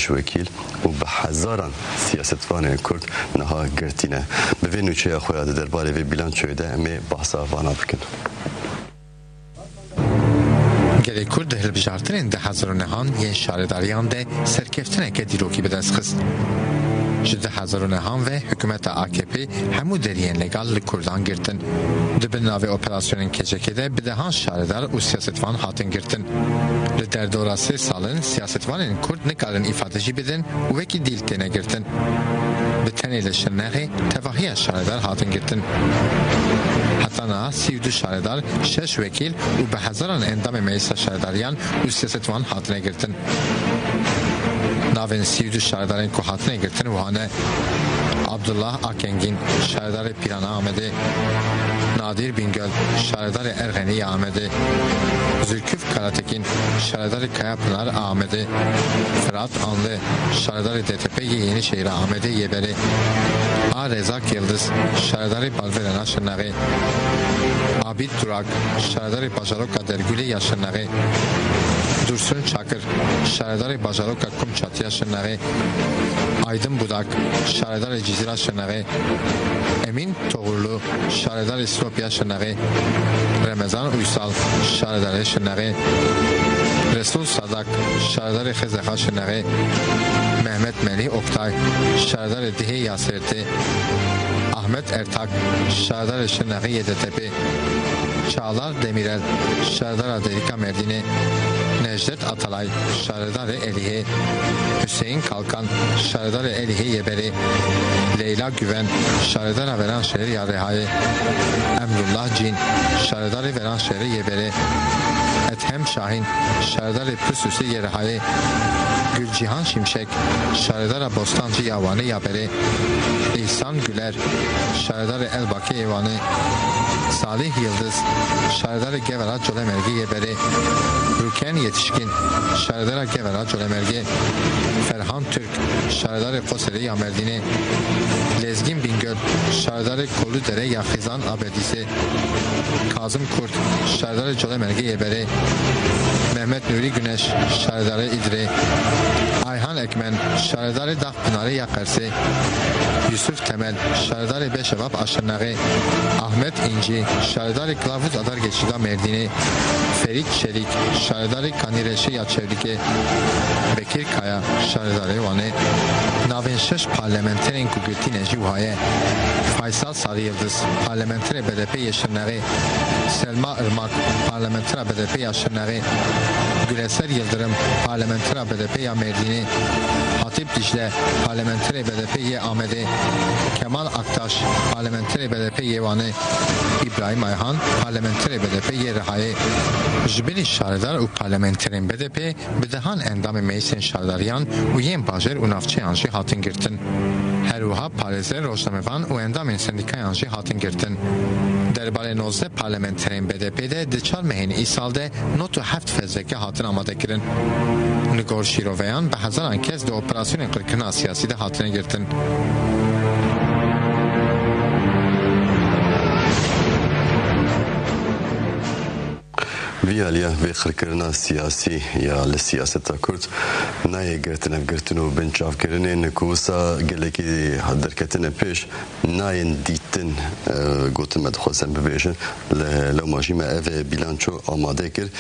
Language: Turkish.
وکیل و به هزاران سیاستوان کرد نها گرتینه به وی نوچه خواه درباره وی بیلان چویده امی بحثا وانا بکن گلی کرد هلبجارترین ده هزار نهان یه شارداریان ده سرکفتنه که دیروکی به دست خست. جده هزار نهان و حکومت AKP همو درین لگال لکردان گرتن. ده ناو اپراسیون کجکه ده بدهان شاردار و سیاستوان هاتن گرتن. در دوره 3 سالن سیاستوان کرد نکارن ifadeci بدن و وکی دیلتنه گرتن. به تنیل شنقه تواهی شاردار هاتن گرتن. حتی نه 32 شاردار 6 وکیل و به هزاران اندام مجلس شارداریان و سیاستوان هاتنه گرتن. ناوین 32 شاردارین که هاتنه گرتن وانه عبدالله آکنگین شاردار پیران آمده، نادر بینگل شاردار ارغنی آمده، زülküf Karatekin şaradar Kayapınar آمده، Fırat Anlı şaradar DTP Yenişehir آمده yeberi، Rezak Yıldız şaradar Balverena Şırnağı، Abid Durak şaradar Bajaroka Dergülü Yaşırnağı، Dursun Çakır şaradar Bajaroka Kumçatya Şırnağı، Aydın Budak şaradar Cizira Şırnağı، Emin Toğurlu şaradar İstopya Şırnağı، Ramazan Uysal şaradar Şırnağı، Resul Sadak şaradar Xezexa Şırnağı، Mehmet Melih Oktay şaradar Dihe Yaserti، Ahmet Ertak şaradar Şırnağı Yeditepe، Çağlar Demirel şaradar Adelika Merdini، Necdet Atalay şaradar Elihe، Hüseyin Kalkan şaradar Elihe Yeberi، Leyla Güven şaradar Veranşehir Yarehayı، Emrullah Cin şaradar Veranşehir Yeberi، Ethem Şahin şaradar Püsüsü Yerehayı، Gülcihan Şimşek şaradar Bostancı Yavanı Yaberi، İhsan Güler şaradar Elbaki Evanı، Salih Yıldız şaradar Gevara Colemergi Yeberi، Ruken Yetişkin şaradar Gevara Colemergi، Ferhan Türk şaradar Koseri Yamerdini، Lezgin Bingöl şaradar Koludere Yaxizan Abedisi، Kazım Kurt şaradar Colemergi Yeberi، Mehmet Nuri Güneş şaradar İdri، Ayhan Ekmen şaradar Dağpınarı Yakarsi، Yusuf Temel şaradar Beşevap Aşırnağı، Ahmet İnci şaradar Kılavuz Adar Geçiga Merdini، Ferit Çelik şaradar Kanireşi Yaçevdiki، Bekir Kaya şaradar Vanı، Navin Şeş parlamenterin kugirtine Jivhaye، Faysal Sarı Yıldız parlamenter BDP Yeşırnağı، Selma Irmak parlamenter BDP Yaşırnağı، Güleser Yıldırım parlamenter BDP Ya Merdini، Hatip Dicle parlamenter BDP Ye Ahmedi، Kemal Aktaş parlamenter BDP Yevanı، İbrahim Ayhan parlamenter BDP Ye Rehaye، Jibiri şaradar u parlamenterin BDP bidehan endam meclisin şaradariyan u yen bajer u navçe yanjı hatın girtin. Heruha Parizer Rojnamevan u endam sendika yanjı hatın girtin. Derbare 19 parlamenterin BDP'de diçar mehin isalde notu heft fezleke hatın amade girin. Nigor Şiroveyan be hazaran kez de operasyonun kırkına siyasi de hatına girtin. ویالیا و خرکرنا سیاسی یا لسیاست کرد نه گرتن گرتن و بنچاف کردن نکوسا گلکی درکتن پیش نه دیتن گوتم مدخواسم ببیشن لو ماشی ما اف بیلانچو آماده کرد